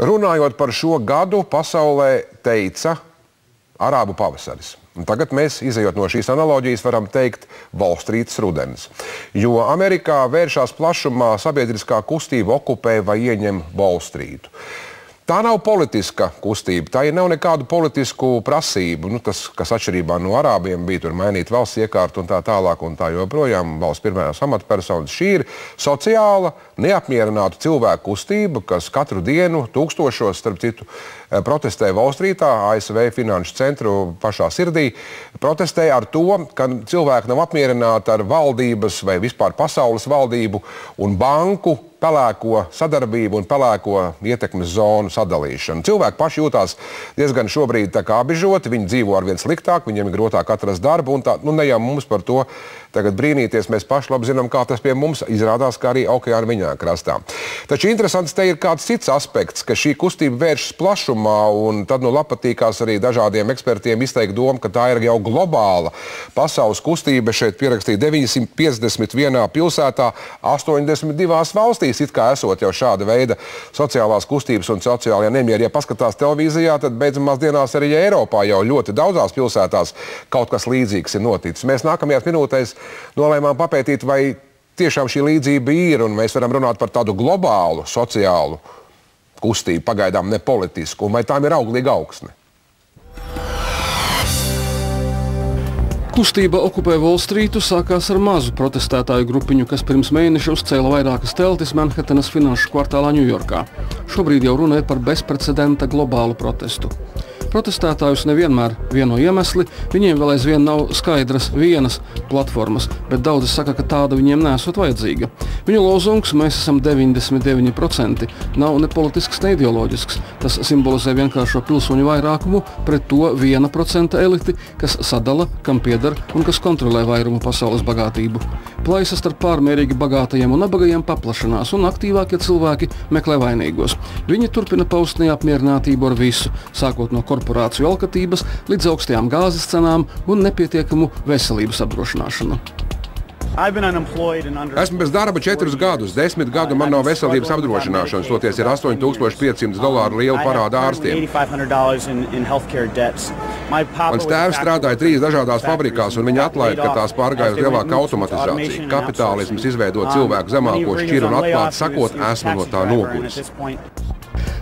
Runājot par šo gadu, pasaulē teica Arābu pavasaris. Un tagad mēs, izejot no šīs analoģijas, varam teikt Volstrītas rudens. Jo Amerikā vēršās plašumā sabiedriskā kustība okupē vai ieņem Volstrītu. Tā nav politiska kustība, tā nav nekādu politisku prasību. Tas, kas atšķirībā no arābiem bija tur mainīt valsts iekārtu un tā tālāk un tā joprojām valsts pirmajās amatpersonas, šī ir sociāla, neapmierināta cilvēku kustība, kas katru dienu tūkstošos, starp citu, protestē Volstrītā, ASV finanšu centru pašā sirdī, protestē ar to, ka cilvēki nav apmierināti ar valdības vai vispār pasaules valdību un banku pelēko sadarbību un pelēko ietekmes zonu sadalīšanu. Cilvēki paši jūtās diezgan šobrīd tā kā apbižoti, viņi dzīvo arvien sliktāk, viņiem ir grūtāk atrast darbu, un tā, ne jau mums par to tagad brīnīties, mēs paši labi zinām, kā tas pie mums izrādās, kā arī okeāna viņā krastā. Taču interesants te ir kāds cits aspekts, ka šī kustība vēršas plašumā, un tad patīkās arī dažādiem ekspertiem izteikt domu, ka tā ir jau globāla pasaules kustība. Šeit pierakstīja 951 pilsētā, 82 valstīs, it kā esot jau šāda veida sociālās kustības un sociālajā nemieri. Ja paskatās televīzijā, tad beidzamās dienās arī Eiropā jau ļoti daudzās pilsētās kaut kas līdzīgs ir noticis. Mēs nākamajās minūtēs nolēmām papētīt, vai tiešām šī līdzība ir, un mēs varam runāt par tādu globālu sociālu kustību, pagaidām ne politisku, un vai tām ir auglīga augsne. Kustība okupē Volstrītu sākās ar mazu protestētāju grupiņu, kas pirms mēneša uzcēla vairākas teltis Manhatanas finanšu kvartālā Ņujorkā. Šobrīd jau runa ir par bezprecedenta globālu protestu. Protestētājus nevienmēr vieno iemesli, viņiem vēl aizvien nav skaidras vienas platformas, bet daudzi saka, ka tāda viņiem nesot vajadzīga. Viņu lozungs "Mēs esam 99% nav ne politisks, ne ideoloģisks. Tas simbolizē vienkāršo pilsoņu vairākumu pret to 1% eliti, kas sadala, kam pieder un kas kontrolē vairumu pasaules bagātību. Plaisa starp pārmērīgi bagātajiem un nabagajiem paplašanās, un aktīvākie cilvēki meklē vainīgos. Viņi turpina paust neapmierinātību ar visu, sākot no korporāciju alkatības līdz augstajām gāzes cenām un nepietiekamu veselības apdrošināšanu. Esmu bez darba 4 gadus, 10 gadu man nav veselības apdrošināšanas, toties ir $8,500 liela parāda ārstiem. Mans tēvs strādāja 3 dažādās fabrikās, un viņa atlaida, ka tās pārgāja uz lielāku automatizāciju. Kapitālisms izveido cilvēku zemāko šķiru un atklāti sakot, esmu no tā noguris.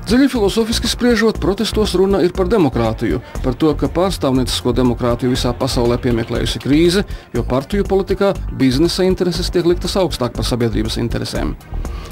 Dziļi filozofiski spriežot, protestos runa ir par demokrātiju, par to, ka pārstāvniecisko demokrātiju visā pasaulē piemeklējusi krīze, jo partiju politikā biznesa intereses tiek liktas augstāk par sabiedrības interesēm.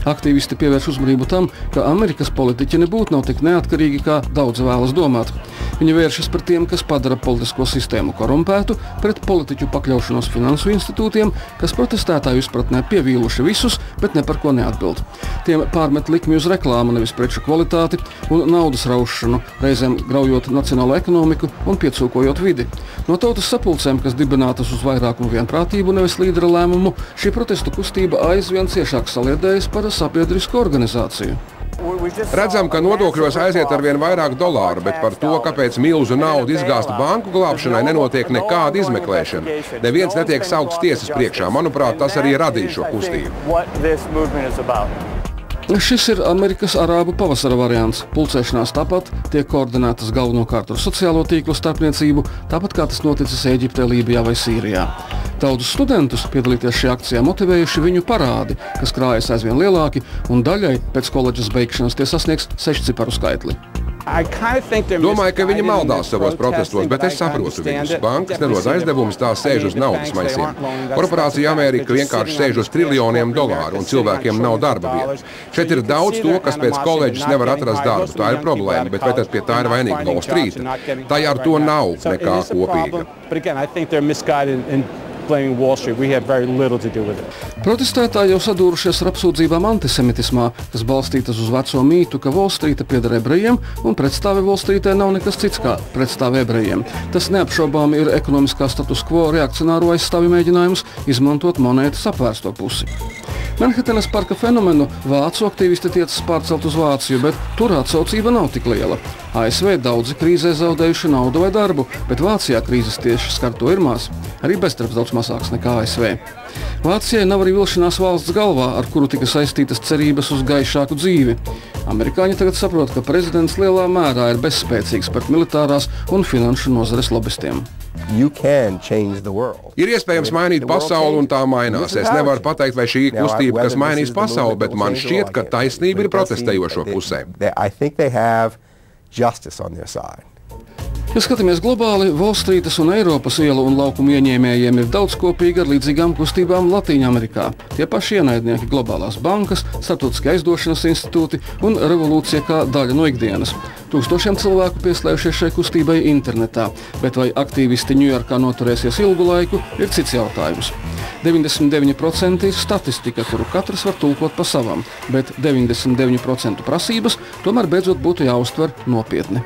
Aktīvisti pievērš uzmanību tam, ka Amerikas politiķi nebūtu nav tik neatkarīgi, kā daudz vēlas domāt. Viņi vēršas par tiem, kas padara politisko sistēmu korumpētu, pret politiķu pakļaušanos finansu institūtiem, kas protestētāju izpratnē pievīluši visus, bet ne par ko neatbild. Tiem pārmet likmi uz reklāmu, nevis preču kvalitāti un naudas raušanu, reizēm graujot nacionālo ekonomiku un piecūkojot vidi. No tautas sapulcēm, kas dibinātas uz vairākumu vienprātību, nevis līdera lēmumu, šī protestu kustība aizvien ciešāk saliedējas par sabiedrisku organizāciju. Redzam, ka nodokļos aiziet arvien vairāk dolāru, bet par to, kāpēc milzu naudu izgāsta banku glābšanai, nenotiek nekāda izmeklēšana. Neviens netiek saukts tiesas priekšā. Manuprāt, tas arī radīja šo kustību. Šis ir Amerikas Arābu pavasara variants. Pulcēšanās tāpat tiek koordinētas galvenokārt ar sociālo tīklu starpniecību, tāpat kā tas noticis Ēģiptē, Lībijā vai Sīrijā. Daudzus studentus piedalīties šajā akcijā motivējuši viņu parādi, kas krājas aizvien lielāki, un daļai pēc koledžas beigšanas tie sasniegs 6-ciparu skaitli. Domāju, ka viņi maldās savos protestos, bet es saprotu viņus. Bankas nedod aizdevumus, tās sēž uz naudas maisiem. Korporācija Amerika vienkārši sēž uz triljoniem dolāru, un cilvēkiem nav darba vietas. Šeit ir daudz to, kas pēc koledžas nevar atrast darbu. Tā ir problēma, bet vai tad pie tā ir vainīga Volstrīta? Tā ar to nav nekā kopīga. Protestētāji jau sadūrušies ar apsūdzībām antisemitismā, kas balstītas uz veco mītu, ka Volstrīta pieder ebrejiem un pretstāve Volstrītē nav nekas cits kā pretstāve ebrejiem. Tas neapšaubām ir ekonomiskā status quo reakcionāro aizstāvi mēģinājums izmantot monētas apvērsto pusi. Manhatanas parka fenomenu vācu aktīvisti tiecas pārcelt uz Vāciju, bet tur atsaucība nav tik liela. ASV daudzi krīzē zaudējuši naudu vai darbu, bet Vācijā krīzes tieši skar to ir maz. Arī bezdarbs daudz mazāks nekā ASV. Vācijai nav arī vilšanās valsts galvā, ar kuru tika saistītas cerības uz gaišāku dzīvi. Amerikāņi tagad saprot, ka prezidents lielā mērā ir bezspēcīgs pret militārās un finanšu nozares lobistiem. Ir iespējams mainīt pasauli, un tā mainās. Es nevaru pateikt, vai šī ir kustība, kas mainīs pasauli, bet man šķiet, ka taisnība ir protestējošo pusē. Ja skatāmies globāli, Volstrītas un Eiropas ielu un laukumu ieņēmējiem ir daudz kopīgi ar līdzīgām kustībām Latīņamerikā. Tie paši ienaidnieki globālās bankas, starptautiskie aizdošanas institūti un revolūcija kā daļa no ikdienas. Tūkstošiem cilvēku pieslēgušies šai kustībai internetā, bet vai aktīvisti Ņujorkā noturēsies ilgu laiku, ir cits jautājums. 99% ir statistika, kuru katrs var tulkot pa savam, bet 99% prasības tomēr beidzot būtu jāuztver nopietni.